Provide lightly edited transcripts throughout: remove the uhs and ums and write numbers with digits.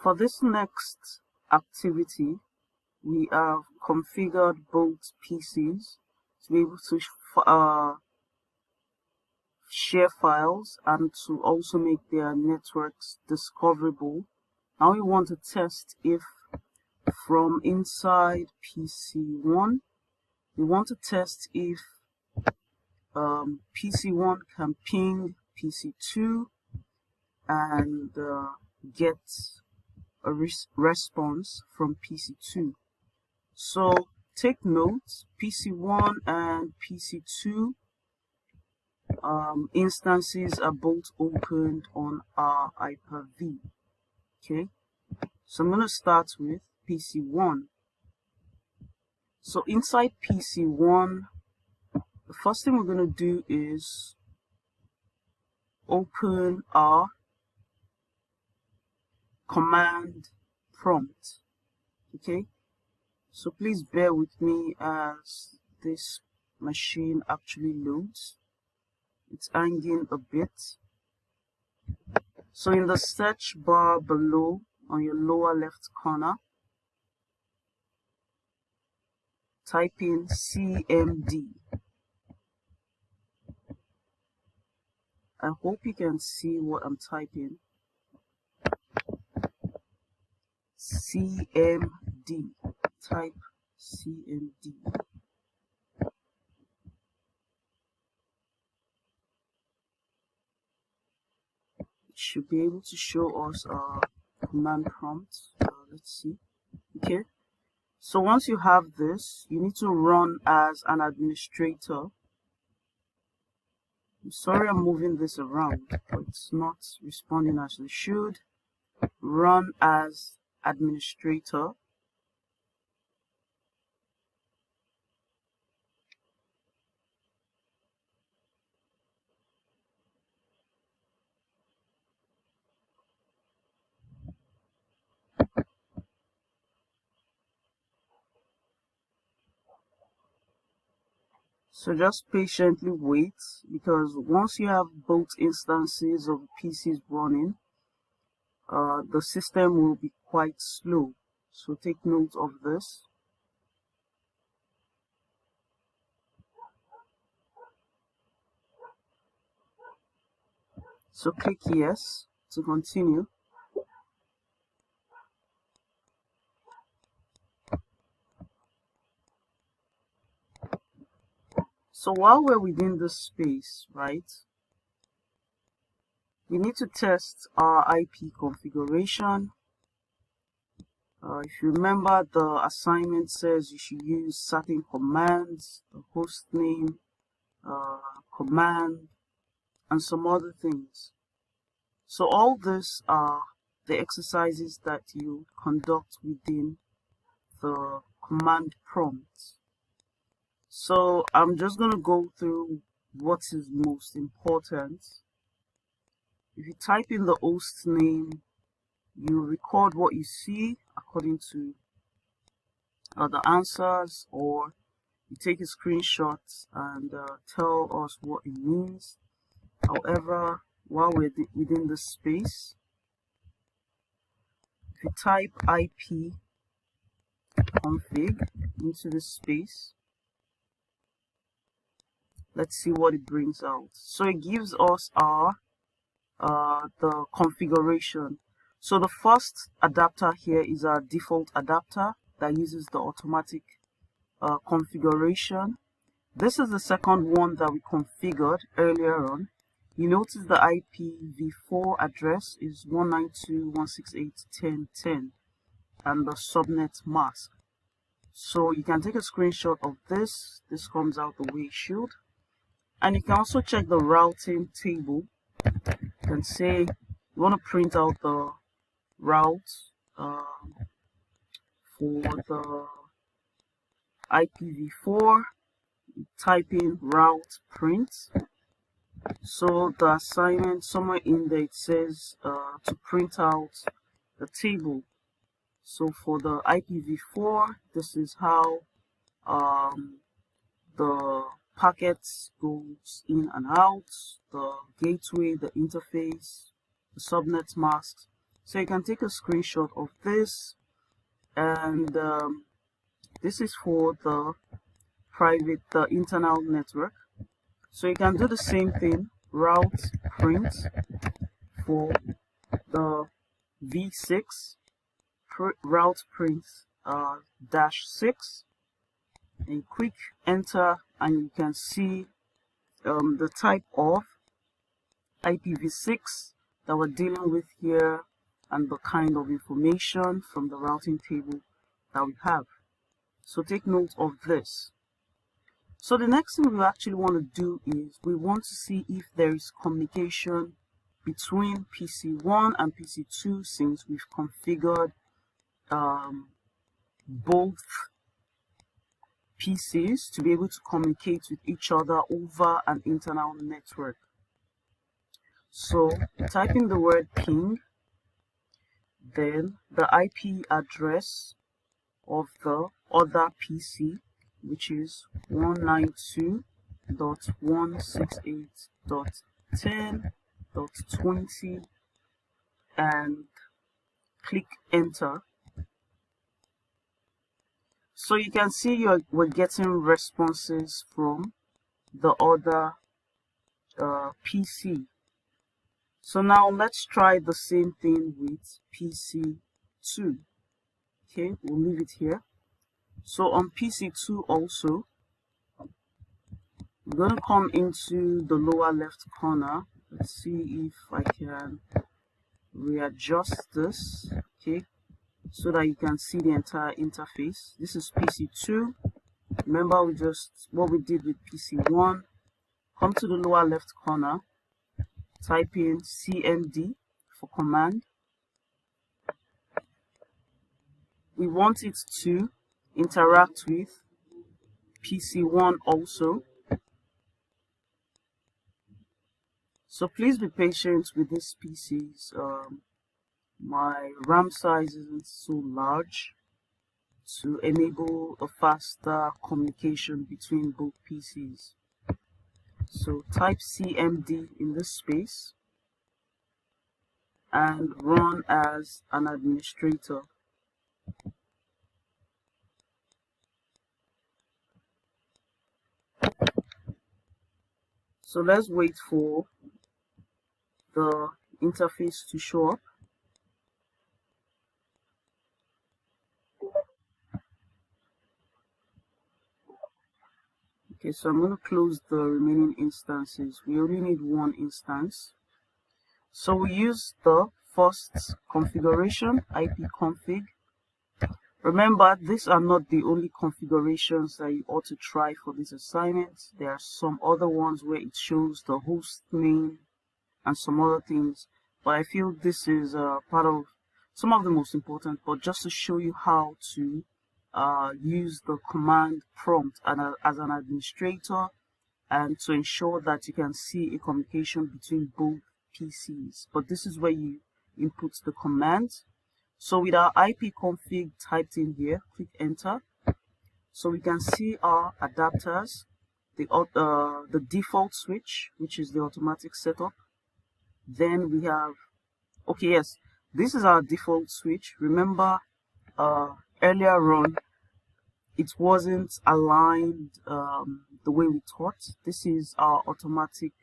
For this next activity, we have configured both PCs to be able to share files and to also make their networks discoverable. Now we want to test if from inside PC1, we want to test if PC1 can ping PC2 and get a response from PC2. So take note, PC1 and PC2 instances are both opened on our Hyper-V. Okay, so I'm going to start with PC1. So inside PC1, the first thing we're going to do is open our command prompt. Okay, so please bear with me as this machine actually loads. It's hanging a bit. So in the search bar below on your lower left corner, type in CMD. I hope you can see what I'm typing. CMD. Type CMD. It should be able to show us our command prompt. Let's see. Okay. So once you have this, you need to run as an administrator. I'm sorry I'm moving this around, but it's not responding as it should. Run as administrator. So just patiently wait, because once you have both instances of PCs running, the system will be quite slow. So take note of this. So click yes to continue. So while we're within this space, right, we need to test our IP configuration. If you remember, the assignment says you should use certain commands, the host name, command, and some other things. So all these are the exercises that you conduct within the command prompt. So I'm just going to go through what is most important. If you type in the host name, you record what you see according to the answers, or you take a screenshot and tell us what it means. However, while we're within the space, if you type IP config into the space, let's see what it brings out. So it gives us our the configuration. So the first adapter here is our default adapter that uses the automatic configuration. This is the second one that we configured earlier on. You notice the IPv4 address is 192.168.10.10 and the subnet mask. So you can take a screenshot of this. This comes out the way it should. And you can also check the routing table. You can say you want to print out the route for the IPv4. You type in route print. So the assignment, somewhere in there it says to print out the table. So for the IPv4, this is how the packets goes in and out, the gateway, the interface, the subnet masks. So you can take a screenshot of this, and this is for the internal network. So you can do the same thing, route print for the v6, route print -6, and quick enter, and you can see the type of IPv6 that we're dealing with here and the kind of information from the routing table that we have. So take note of this. So the next thing we actually want to do is we want to see if there is communication between PC1 and PC2, since we've configured both PCs to be able to communicate with each other over an internal network. So type in the word ping, then the IP address of the other PC, which is 192.168.10.20, and click enter. So you can see we're getting responses from the other PC. So now let's try the same thing with PC2. Okay, we'll leave it here. So on PC2 also, I'm going to come into the lower left corner. Let's see if I can readjust this, okay, so that you can see the entire interface. This is PC2. Remember what we did with PC1. Come to the lower left corner, type in CMD for command. We want it to interact with PC1 also. So please be patient with these PCs. My RAM size isn't so large to enable a faster communication between both PCs. So type CMD in this space and run as an administrator. So let's wait for the interface to show up. Okay, so I'm going to close the remaining instances. We only need one instance. So we use the first configuration, ipconfig. Remember, these are not the only configurations that you ought to try for this assignment. There are some other ones where it shows the host name and some other things, but I feel this is part of some of the most important, but just to show you how to use the command prompt as an administrator, and to ensure that you can see a communication between both PCs. But this is where you input the command. So with our ipconfig typed in here, click enter. So we can see our adapters, the default switch, which is the automatic setup. Then we have, okay, yes, this is our default switch. Remember, earlier on, it wasn't aligned the way we thought. This is our automatic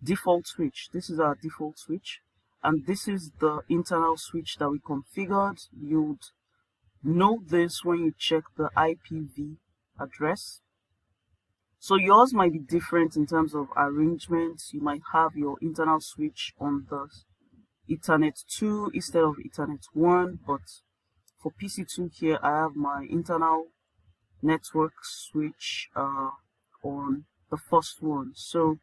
default switch. This is our default switch, and this is the internal switch that we configured. You'd know this when you check the IPv address. So yours might be different in terms of arrangement. You might have your internal switch on the Ethernet 2 instead of Ethernet 1, but for PC2 here, I have my internal network switch on the first one. So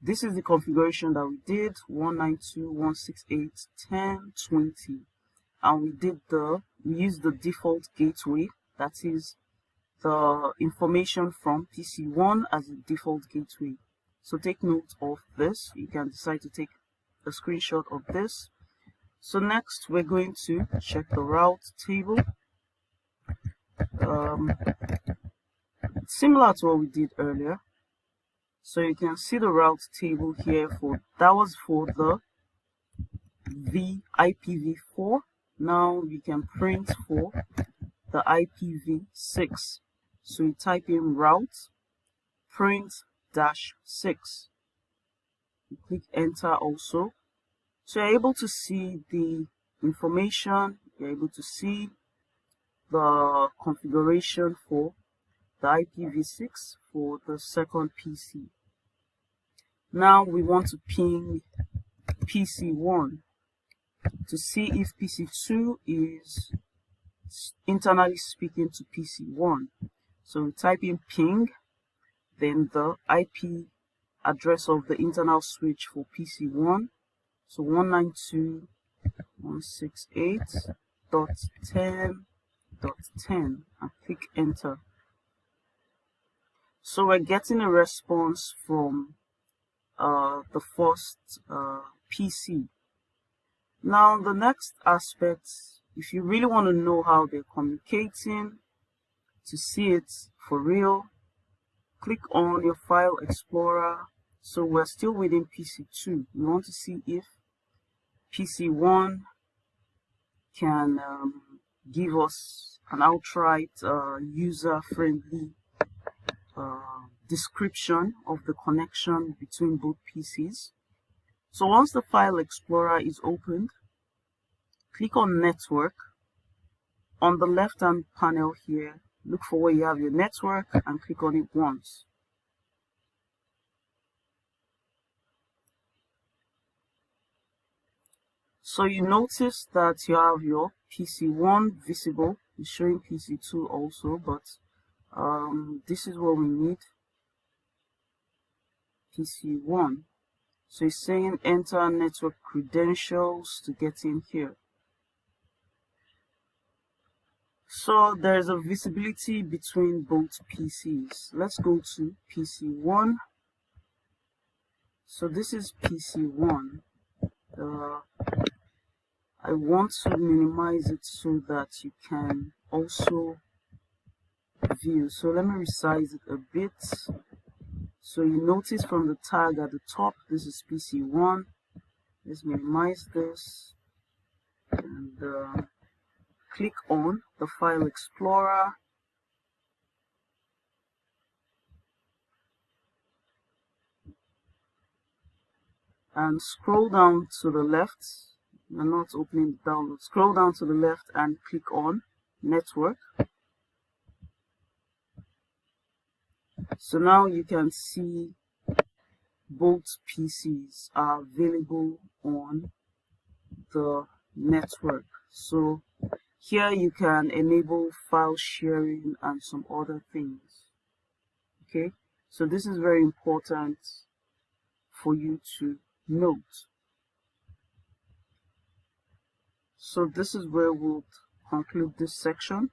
this is the configuration that we did, 192.168.10.20, and we used the default gateway, that is the information from PC1 as a default gateway. So take note of this. You can decide to take a screenshot of this. So next we're going to check the route table. Similar to what we did earlier. So you can see the route table here that was for the IPv4. Now we can print for the IPv6. So you type in route print-6. You click enter also. So you're able to see the information, you're able to see the configuration for the IPv6 for the second PC. Now we want to ping PC1 to see if PC2 is internally speaking to PC1. So we type in ping, then the IP address of the internal switch for PC1. So 192.168.10.10 and click enter. So we're getting a response from the first PC. Now the next aspect, if you really want to know how they're communicating, to see it for real, click on your file explorer. So we're still within PC2. We want to see if PC1 can give us an outright user-friendly description of the connection between both PCs. So once the file explorer is opened, click on network. On the left hand panel here, look for where you have your network and click on it once. So you notice that you have your PC1 visible. It's showing PC2 also, but this is what we need. PC1. So it's saying enter network credentials to get in here. So there's a visibility between both PCs. Let's go to PC1. So this is PC1. I want to minimize it so that you can also view. So let me resize it a bit. So you notice from the tag at the top, this is PC1. Let's minimize this and click on the file explorer. And scroll down to the left. I'm not opening the download. Scroll down to the left and click on network. So now you can see both PCs are available on the network. So here you can enable file sharing and some other things. Okay, so this is very important for you to note. So this is where we'll conclude this section.